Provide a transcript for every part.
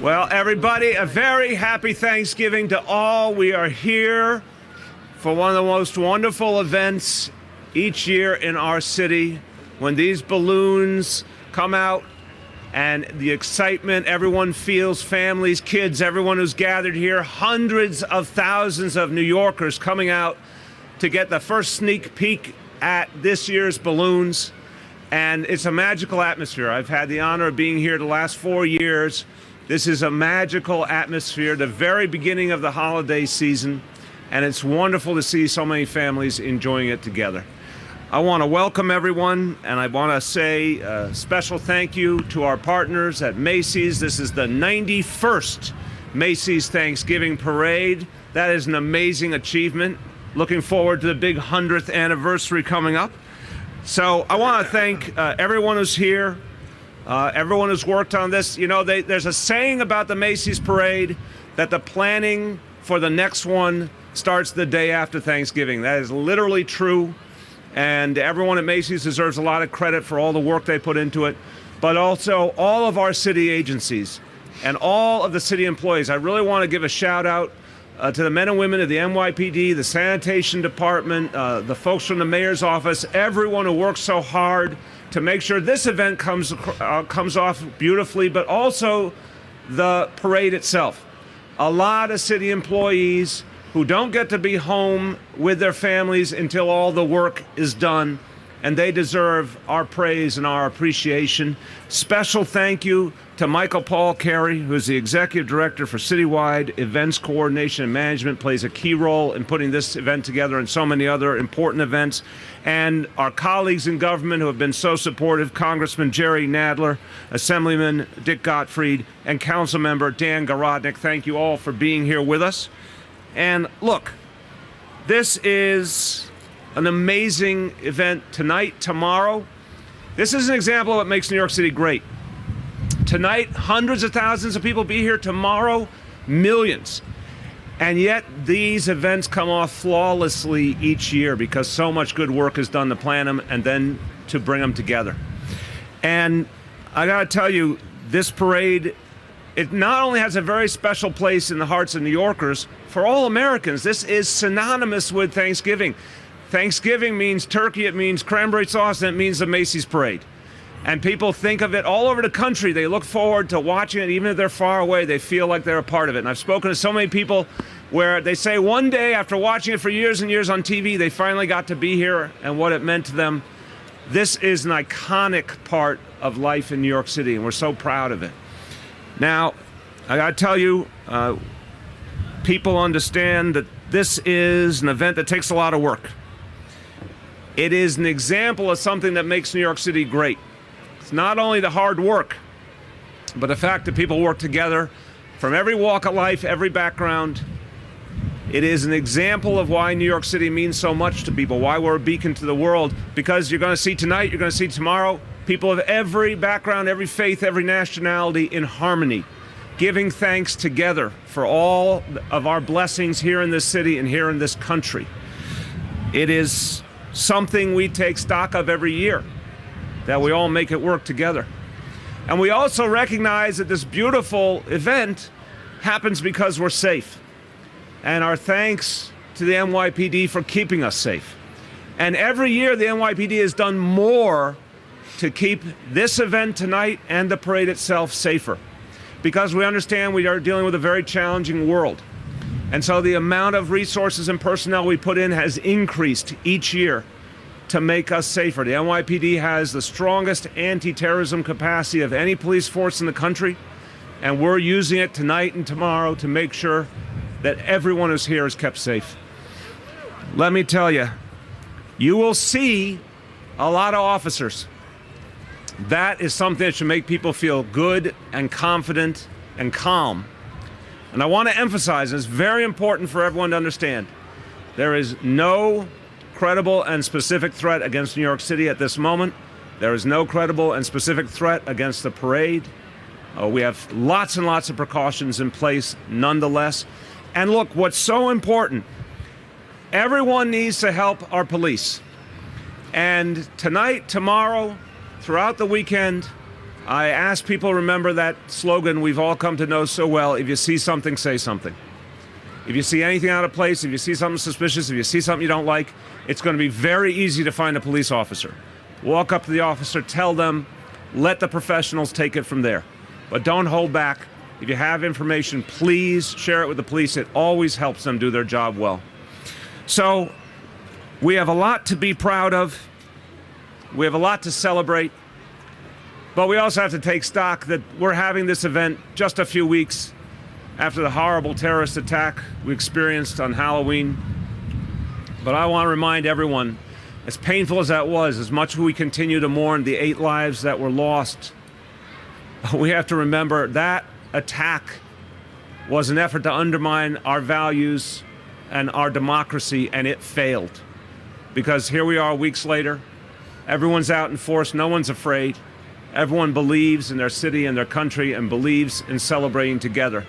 Well, everybody, a very happy Thanksgiving to all. We are here for one of the most wonderful events each year in our city when these balloons come out and the excitement everyone feels, families, kids, everyone who's gathered here, hundreds of thousands of New Yorkers coming out to get the first sneak peek at this year's balloons. And it's a magical atmosphere. I've had the honor of being here the last 4 years. This is a magical atmosphere, the very beginning of the holiday season, and it's wonderful to see so many families enjoying it together. I want to welcome everyone, and I want to say a special thank you to our partners at Macy's. This is the 91st Macy's Thanksgiving Parade. That is an amazing achievement. Looking forward to the big 100th anniversary coming up. So I want to thank everyone who's here. Everyone who's worked on this. You know, there's a saying about the Macy's Parade that the planning for the next one starts the day after Thanksgiving. That is literally true, and everyone at Macy's deserves a lot of credit for all the work they put into it, but also all of our city agencies and all of the city employees. I really want to give a shout out to the men and women of the NYPD, the sanitation department, the folks from the mayor's office, everyone who works so hard to make sure this event comes off beautifully, but also the parade itself. A lot of city employees who don't get to be home with their families until all the work is done, and they deserve our praise and our appreciation. Special thank you to Michael Paul Carey, who's the Executive Director for Citywide Events Coordination and Management, plays a key role in putting this event together and so many other important events. And our colleagues in government who have been so supportive, Congressman Jerry Nadler, Assemblyman Dick Gottfried, and Councilmember Dan Garodnick. Thank you all for being here with us. And look, this is an amazing event tonight, tomorrow. This is an example of what makes New York City great. Tonight, hundreds of thousands of people be here. Tomorrow, millions. And yet these events come off flawlessly each year because so much good work is done to plan them and then to bring them together. And I gotta tell you, this parade, it not only has a very special place in the hearts of New Yorkers, for all Americans, this is synonymous with Thanksgiving. Thanksgiving means turkey, it means cranberry sauce, and it means the Macy's Parade. And people think of it all over the country. They look forward to watching it, even if they're far away, they feel like they're a part of it. And I've spoken to so many people where they say one day after watching it for years and years on TV, they finally got to be here and what it meant to them. This is an iconic part of life in New York City, and we're so proud of it. Now, I gotta tell you, people understand that this is an event that takes a lot of work. It is an example of something that makes New York City great. It's not only the hard work, but the fact that people work together from every walk of life, every background. It is an example of why New York City means so much to people, why we're a beacon to the world, because you're going to see tonight, you're going to see tomorrow, people of every background, every faith, every nationality in harmony, giving thanks together for all of our blessings here in this city and here in this country. It is something we take stock of every year, that we all make it work together. And we also recognize that this beautiful event happens because we're safe. And our thanks to the NYPD for keeping us safe. And every year the NYPD has done more to keep this event tonight and the parade itself safer, because we understand we are dealing with a very challenging world. And so the amount of resources and personnel we put in has increased each year to make us safer. The NYPD has the strongest anti-terrorism capacity of any police force in the country, and we're using it tonight and tomorrow to make sure that everyone who's here is kept safe. Let me tell you, you will see a lot of officers. That is something that should make people feel good and confident and calm. And I want to emphasize, and it's very important for everyone to understand, there is no credible and specific threat against New York City at this moment. There is no credible and specific threat against the parade. We have lots and lots of precautions in place nonetheless. And look, what's so important, everyone needs to help our police. And tonight, tomorrow, throughout the weekend, I ask people to remember that slogan we've all come to know so well: if you see something, say something. If you see anything out of place, if you see something suspicious, if you see something you don't like, it's going to be very easy to find a police officer. Walk up to the officer, tell them, let the professionals take it from there. But don't hold back. If you have information, please share it with the police. It always helps them do their job well. So we have a lot to be proud of. We have a lot to celebrate. But we also have to take stock that we're having this event just a few weeks after the horrible terrorist attack we experienced on Halloween. But I want to remind everyone, as painful as that was, as much as we continue to mourn the 8 lives that were lost, we have to remember that attack was an effort to undermine our values and our democracy, and it failed. Because here we are weeks later, everyone's out in force, no one's afraid. Everyone believes in their city and their country and believes in celebrating together.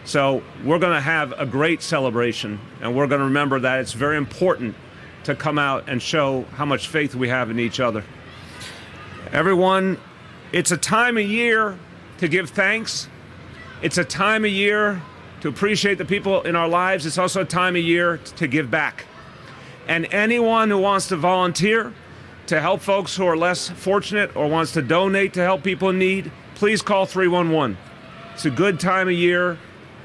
So we're going to have a great celebration, and we're going to remember that it's very important to come out and show how much faith we have in each other. Everyone, it's a time of year to give thanks. It's a time of year to appreciate the people in our lives. It's also a time of year to give back. And anyone who wants to volunteer to help folks who are less fortunate or wants to donate to help people in need, please call 311. It's a good time of year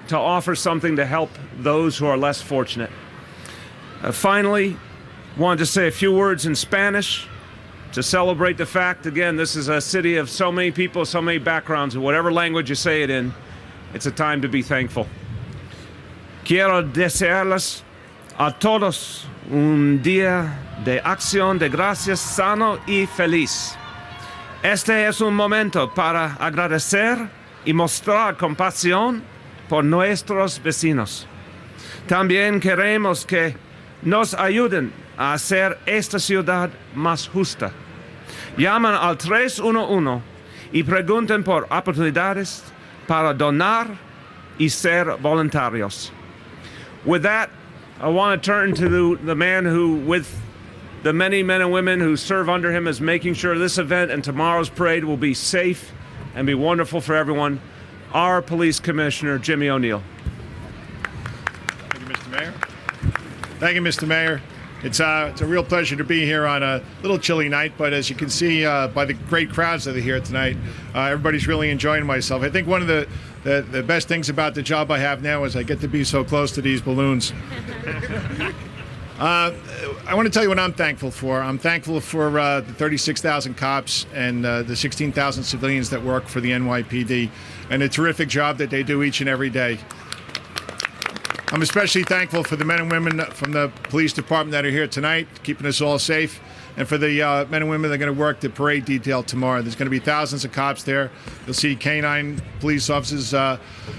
to offer something to help those who are less fortunate. Finally, wanted to say a few words in Spanish to celebrate the fact, again, this is a city of so many people, so many backgrounds, and whatever language you say it in, it's a time to be thankful. Quiero desearles a todos un día de acción de gracias sano y feliz. Este es un momento para agradecer y mostrar compasión por nuestros vecinos. También queremos que nos ayuden a hacer esta ciudad más justa. Llaman al 311 y pregunten por oportunidades para donar y ser voluntarios. With that, I want to turn to the man who, with the many men and women who serve under him, is making sure this event and tomorrow's parade will be safe and be wonderful for everyone, our Police Commissioner, Jimmy O'Neill. Thank you, Mr. Mayor. Thank you, Mr. Mayor. It's a real pleasure to be here on a little chilly night, but as you can see by the great crowds that are here tonight, everybody's really enjoying myself. I think one of the best things about the job I have now is I get to be so close to these balloons. I want to tell you what I'm thankful for. I'm thankful for the 36,000 cops and the 16,000 civilians that work for the NYPD and the terrific job that they do each and every day. I'm especially thankful for the men and women from the police department that are here tonight, keeping us all safe, and for the men and women that are going to work the parade detail tomorrow. There's going to be thousands of cops there. You'll see canine police officers.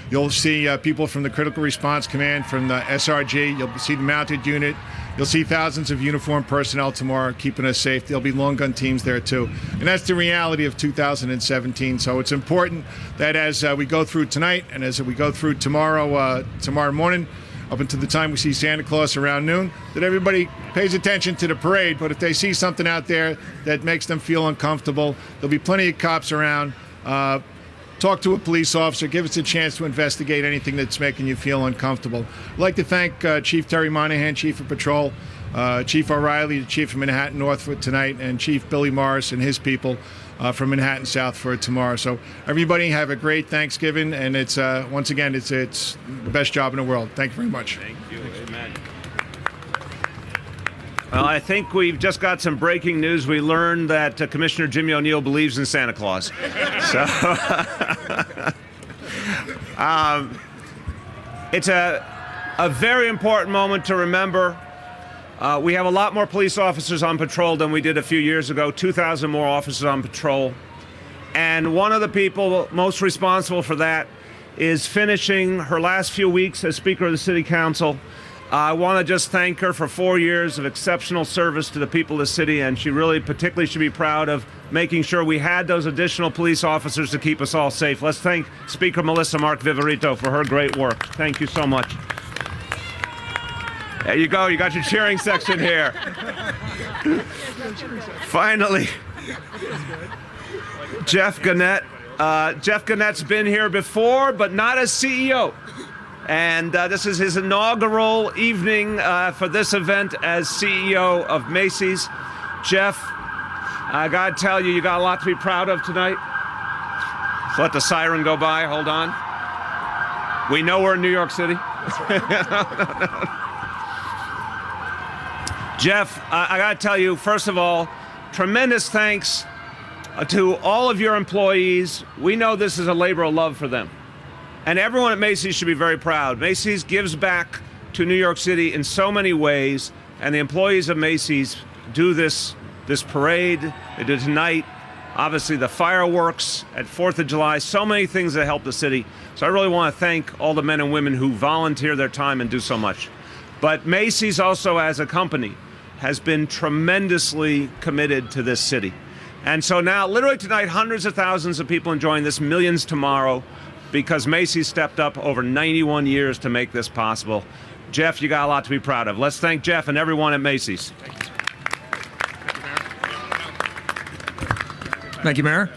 You'll see people from the Critical Response Command, from the SRG. You'll see the mounted unit. You'll see thousands of uniformed personnel tomorrow keeping us safe. There'll be long gun teams there too. And that's the reality of 2017. So it's important that as we go through tonight and as we go through tomorrow morning, up until the time we see Santa Claus around noon, that everybody pays attention to the parade. But if they see something out there that makes them feel uncomfortable, there'll be plenty of cops around. Talk to a police officer. Give us a chance to investigate anything that's making you feel uncomfortable. I'd like to thank Chief Terry Monahan, Chief of Patrol, Chief O'Reilly, the Chief of Manhattan North for tonight, and Chief Billy Morris and his people from Manhattan South for tomorrow. So everybody have a great Thanksgiving, and it's once again, it's the best job in the world. Thank you very much. Thank you. Amen. Well, I think we've just got some breaking news. We learned that Commissioner Jimmy O'Neill believes in Santa Claus. So it's a very important moment to remember. We have a lot more police officers on patrol than we did a few years ago, 2,000 more officers on patrol. And one of the people most responsible for that is finishing her last few weeks as Speaker of the City Council. I want to just thank her for 4 years of exceptional service to the people of the city, and she really particularly should be proud of making sure we had those additional police officers to keep us all safe. Let's thank Speaker Melissa Mark Viverito for her great work. Thank you so much. There you go. You got your cheering section here. Finally, Jeff Gannett. Jeff Gannett's been here before, but not as CEO. And this is his inaugural evening for this event as CEO of Macy's. Jeff, I gotta tell you, you got a lot to be proud of tonight. Let's let the siren go by. Hold on. We know we're in New York City. Jeff, I gotta tell you, first of all, tremendous thanks to all of your employees. We know this is a labor of love for them. And everyone at Macy's should be very proud. Macy's gives back to New York City in so many ways, and the employees of Macy's do this parade. They do tonight. Obviously, the fireworks at 4th of July, so many things that help the city. So I really want to thank all the men and women who volunteer their time and do so much. But Macy's also, as a company, has been tremendously committed to this city. And so now, literally tonight, hundreds of thousands of people enjoying this, millions tomorrow, because Macy's stepped up over 91 years to make this possible. Jeff, you got a lot to be proud of. Let's thank Jeff and everyone at Macy's. Thank you, Mayor.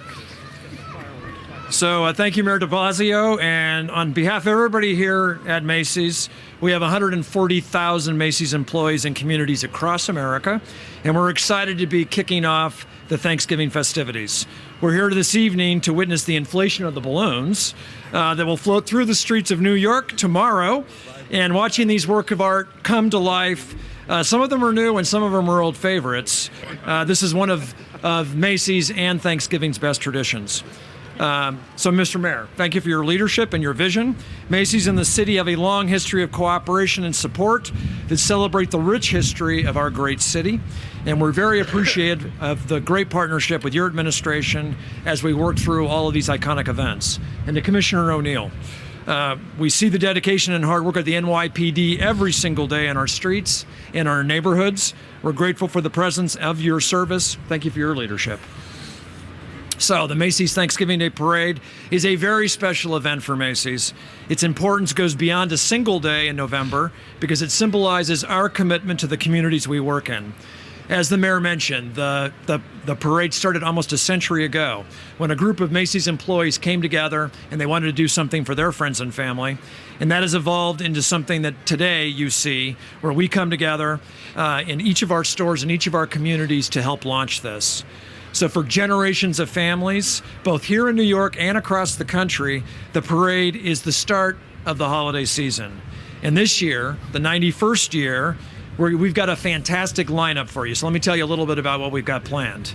So thank you, Mayor de Blasio. And on behalf of everybody here at Macy's, we have 140,000 Macy's employees in communities across America, and we're excited to be kicking off the Thanksgiving festivities. We're here this evening to witness the inflation of the balloons that will float through the streets of New York tomorrow, and watching these work of art come to life. Some of them are new and some of them are old favorites. This is one of Macy's and Thanksgiving's best traditions. So, Mr. Mayor, thank you for your leadership and your vision. Macy's and the city have a long history of cooperation and support that celebrate the rich history of our great city. And we're very appreciative of the great partnership with your administration as we work through all of these iconic events. And to Commissioner O'Neill, we see the dedication and hard work of the NYPD every single day in our streets, in our neighborhoods. We're grateful for the presence of your service. Thank you for your leadership. So the Macy's Thanksgiving Day Parade is a very special event for Macy's. Its importance goes beyond a single day in November because it symbolizes our commitment to the communities we work in. As the mayor mentioned, the parade started almost a century ago when a group of Macy's employees came together and they wanted to do something for their friends and family. And that has evolved into something that today you see, where we come together in each of our stores and each of our communities to help launch this. So for generations of families, both here in New York and across the country, the parade is the start of the holiday season. And this year, the 91st year, we've got a fantastic lineup for you. So let me tell you a little bit about what we've got planned.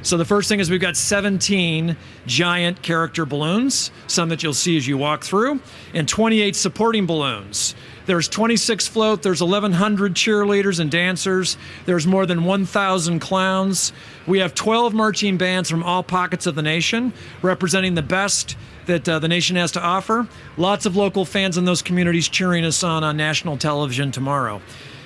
So the first thing is we've got 17 giant character balloons, some that you'll see as you walk through, and 28 supporting balloons. There's 26 float, there's 1,100 cheerleaders and dancers, there's more than 1,000 clowns. We have 12 marching bands from all pockets of the nation, representing the best that the nation has to offer. Lots of local fans in those communities cheering us on national television tomorrow.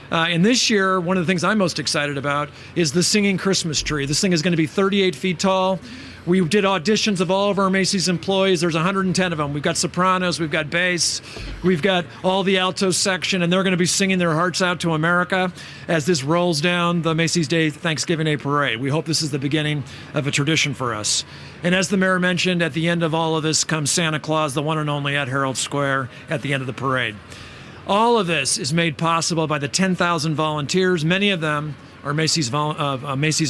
And this year, one of the things I'm most excited about is the singing Christmas tree. This thing is going to be 38 feet tall. We did auditions of all of our Macy's employees. There's 110 of them. We've got sopranos, we've got bass, we've got all the alto section, and they're going to be singing their hearts out to America as this rolls down the Macy's Day Thanksgiving Day Parade. We hope this is the beginning of a tradition for us. And as the mayor mentioned, at the end of all of this comes Santa Claus, the one and only, at Herald Square at the end of the parade. All of this is made possible by the 10,000 volunteers. Many of them are Macy's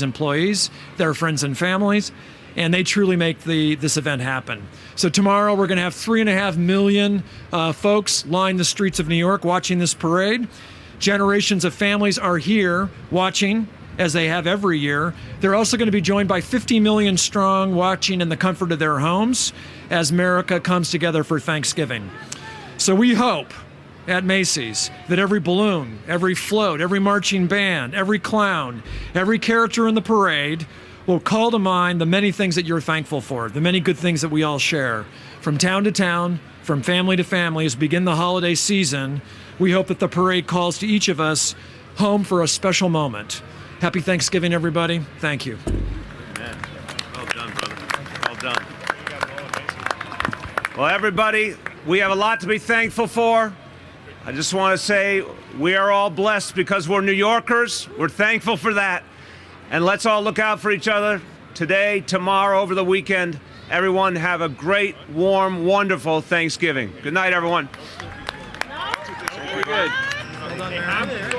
employees, their friends and families, and they truly make this event happen. So tomorrow we're going to have 3.5 million folks line the streets of New York watching this parade. Generations of families are here watching, as they have every year. They're also going to be joined by 50 million strong watching in the comfort of their homes as America comes together for Thanksgiving. So we hope at Macy's that every balloon, every float, every marching band, every clown, every character in the parade will call to mind the many things that you're thankful for, the many good things that we all share. From town to town, from family to family, as we begin the holiday season, we hope that the parade calls to each of us home for a special moment. Happy Thanksgiving, everybody. Thank you. Amen. Well done, brother. Well done. Well, everybody, we have a lot to be thankful for. I just want to say we are all blessed because we're New Yorkers. We're thankful for that. And let's all look out for each other. today, tomorrow, over the weekend. Everyone have a great, warm, wonderful Thanksgiving. Good night, everyone. Well done, man.